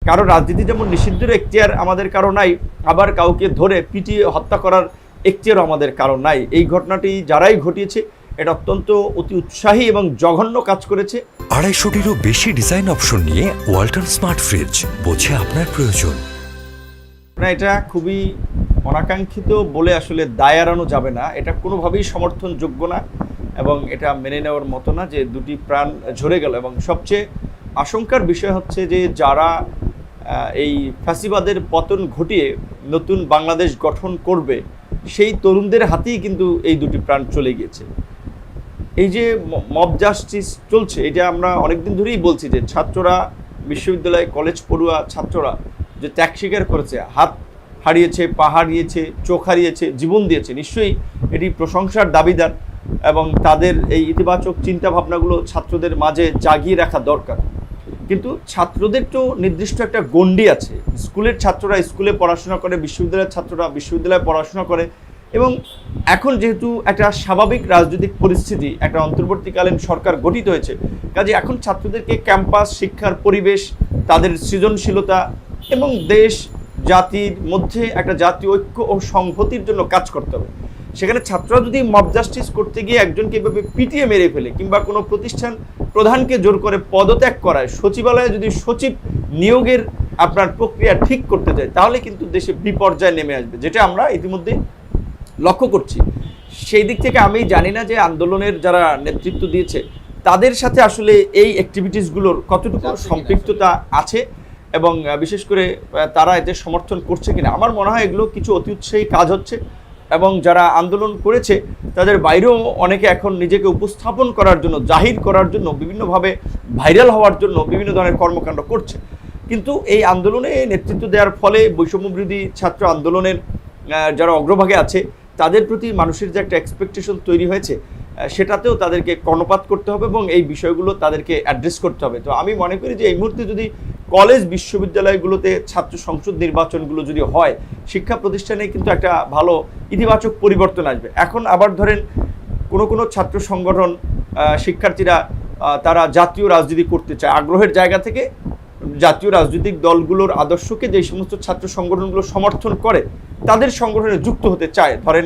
কারো রাজনীতি যেমন নিষিদ্ধের এখতিয়ার আমাদের কারো নাই, আবার কাউকে ধরে পিটিয়ে হত্যা করার এখতিয়ারও আমাদের কারো নাই। এই ঘটনাটি যারাই ঘটিয়েছে এটা অত্যন্ত অতি উৎসাহী এবং জঘন্য কাজ করেছে। 250টিরও বেশি ডিজাইন অপশন নিয়ে ওয়ালটন স্মার্ট ফ্রিজ, বোঝে আপনার প্রয়োজন। না, এটা খুবই অনাকাঙ্ক্ষিত বলে আসলে দায় এড়ানো যাবে না। এটা কোনোভাবেই সমর্থনযোগ্য না এবং এটা মেনে নেওয়ার মতো না যে দুটি প্রাণ ঝরে গেল। এবং সবচেয়ে আশঙ্কার বিষয় হচ্ছে যে যারা এই ফ্যাসিবাদের পতন ঘটিয়ে নতুন বাংলাদেশ গঠন করবে সেই তরুণদের হাতেই কিন্তু এই দুটি প্রাণ চলে গিয়েছে। এই যে মব জাস্টিস চলছে, এটা আমরা অনেকদিন ধরেই বলছি যে ছাত্ররা, বিশ্ববিদ্যালয় কলেজ পড়ুয়া ছাত্ররা যে ত্যাগ স্বীকার করেছে, হাত হারিয়েছে, পা হারিয়েছে, চোখ হারিয়েছে, জীবন দিয়েছে, নিশ্চয়ই এটি প্রশংসার দাবিদার এবং তাদের এই ইতিবাচক চিন্তাভাবনাগুলো ছাত্রদের মাঝে জাগিয়ে রাখা দরকার। কিন্তু ছাত্রদের তো নির্দিষ্ট একটা গণ্ডি আছে। স্কুলের ছাত্ররা স্কুলে পড়াশোনা করে, বিশ্ববিদ্যালয়ের ছাত্ররা বিশ্ববিদ্যালয়ে পড়াশোনা করে এবং এখন যেহেতু একটা স্বাভাবিক রাজনৈতিক পরিস্থিতি, একটা অন্তর্বর্তীকালীন সরকার গঠিত হয়েছে, কাজে এখন ছাত্রদেরকে ক্যাম্পাস, শিক্ষার পরিবেশ, তাদের সৃজনশীলতা এবং দেশ জাতির মধ্যে একটা জাতীয় ঐক্য ও সংহতির জন্য কাজ করতে হবে। সেখানে ছাত্ররা যদি মব জাস্টিস করতে গিয়ে একজনকে এভাবে পিটিয়ে মেরে ফেলে কিংবা কোনো প্রতিষ্ঠান প্রধানকে জোর করে পদত্যাগ করায়, সচিবালয়ে যদি সচিব নিয়োগের আপনার প্রক্রিয়া ঠিক করতে যায়, তাহলে কিন্তু দেশে বিপর্যয় নেমে আসবে, যেটা আমরা ইতিমধ্যে লক্ষ্য করছি। সেই দিক থেকে আমি জানি না যে আন্দোলনের যারা নেতৃত্ব দিয়েছে তাদের সাথে আসলে এই অ্যাক্টিভিটিসগুলোর কতটুকু সম্পৃক্ততা আছে এবং বিশেষ করে তারা এতে সমর্থন করছে কিনা। আমার মনে হয় এগুলো কিছু অতি উৎসাহী কাজ হচ্ছে এবং যারা আন্দোলন করেছে তাদের বাইরেও অনেকে এখন নিজেকে উপস্থাপন করার জন্য, জাহির করার জন্য, বিভিন্নভাবে ভাইরাল হওয়ার জন্য বিভিন্ন ধরনের কর্মকাণ্ড করছে। কিন্তু এই আন্দোলনে নেতৃত্ব দেওয়ার ফলে বৈষম্যবিরোধী ছাত্র আন্দোলনের যারা অগ্রভাগে আছে তাদের প্রতি মানুষের যে একটা এক্সপেকটেশন তৈরি হয়েছে সেটাতেও তাদেরকে কর্ণপাত করতে হবে এবং এই বিষয়গুলো তাদেরকে অ্যাড্রেস করতে হবে। তো আমি মনে করি যে এই মুহূর্তে যদি কলেজ বিশ্ববিদ্যালয়গুলোতে ছাত্র সংসদ নির্বাচনগুলো যদি হয়, শিক্ষা প্রতিষ্ঠানে কিন্তু একটা ভালো ইতিবাচক পরিবর্তন আসবে। এখন আবার ধরেন কোনো ছাত্র সংগঠন, শিক্ষার্থীরা তারা জাতীয় রাজনীতি করতে চায়, আগ্রহের জায়গা থেকে জাতীয় রাজনৈতিক দলগুলোর আদর্শকে যে সমস্ত ছাত্র সংগঠনগুলো সমর্থন করে তাদের সংগঠনে যুক্ত হতে চায়। ধরেন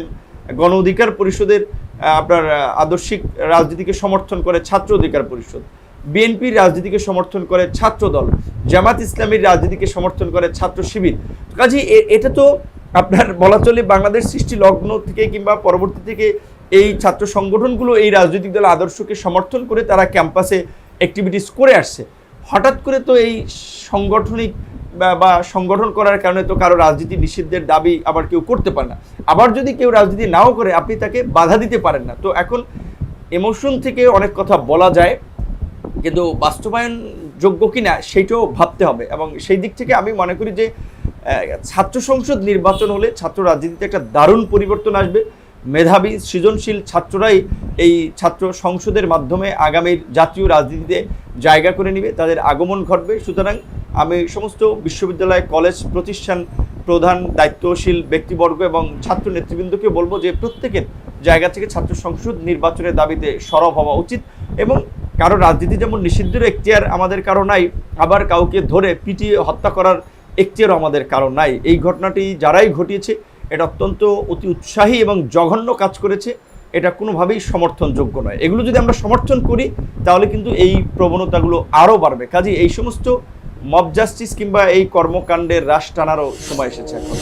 গণ অধিকার পরিষদের আপনার আদর্শিক রাজনীতিকে সমর্থন করে ছাত্র অধিকার পরিষদ, বিএনপির রাজনীতিকে সমর্থন করে ছাত্র দল, জামাত ইসলামীর রাজনীতিকে সমর্থন করে ছাত্র শিবির। কাজে এটা তো আপনার বলা চলে বাংলাদেশ সৃষ্টি লগ্ন থেকে কিংবা পরবর্তী থেকে এই ছাত্র সংগঠনগুলো এই রাজনৈতিক দল আদর্শকে সমর্থন করে তারা ক্যাম্পাসে অ্যাক্টিভিটিস করে আসছে। হঠাৎ করে তো এই সাংগঠনিক বা সংগঠন করার কারণে তো কারো রাজনীতি নিষিদ্ধের দাবি আবার কেউ করতে পারে না। আবার যদি কেউ রাজনীতি নাও করে আপনি তাকে বাধা দিতে পারেন না। তো এখন ইমোশন থেকে অনেক কথা বলা যায়, কিন্তু বাস্তবায়নযোগ্য কিনা সেইটাও ভাবতে হবে। এবং সেই দিক থেকে আমি মনে করি যে ছাত্র সংসদ নির্বাচন হলে ছাত্র রাজনীতিতে একটা দারুণ পরিবর্তন আসবে। মেধাবী সৃজনশীল ছাত্ররাই এই ছাত্র সংসদের মাধ্যমে আগামীর জাতীয় রাজনীতিতে জায়গা করে নেবে, তাদের আগমন ঘটবে। সুতরাং আমি সমস্ত বিশ্ববিদ্যালয়, কলেজ, প্রতিষ্ঠান প্রধান, দায়িত্বশীল ব্যক্তিবর্গ এবং ছাত্র নেতৃবৃন্দকে বলবো যে প্রত্যেকের জায়গা থেকে ছাত্র সংসদ নির্বাচনের দাবিতে সরব হওয়া উচিত এবং কারো রাজনীতি যেমন নিষিদ্ধের এখতিয়ার আমাদের কারো নাই, আবার কাউকে ধরে পিটিয়ে হত্যা করার এখতিয়ারও আমাদের কারো নাই। এই ঘটনাটি যারাই ঘটিয়েছে এটা অত্যন্ত অতি উৎসাহী এবং জঘন্য কাজ করেছে। এটা কোনোভাবেই সমর্থনযোগ্য নয়। এগুলো যদি আমরা সমর্থন করি তাহলে কিন্তু এই প্রবণতাগুলো আরও বাড়বে। কাজেই এই সমস্ত মব জাস্টিস কিংবা এই কর্মকাণ্ডের রাশ টানারও সময় এসেছে এখন।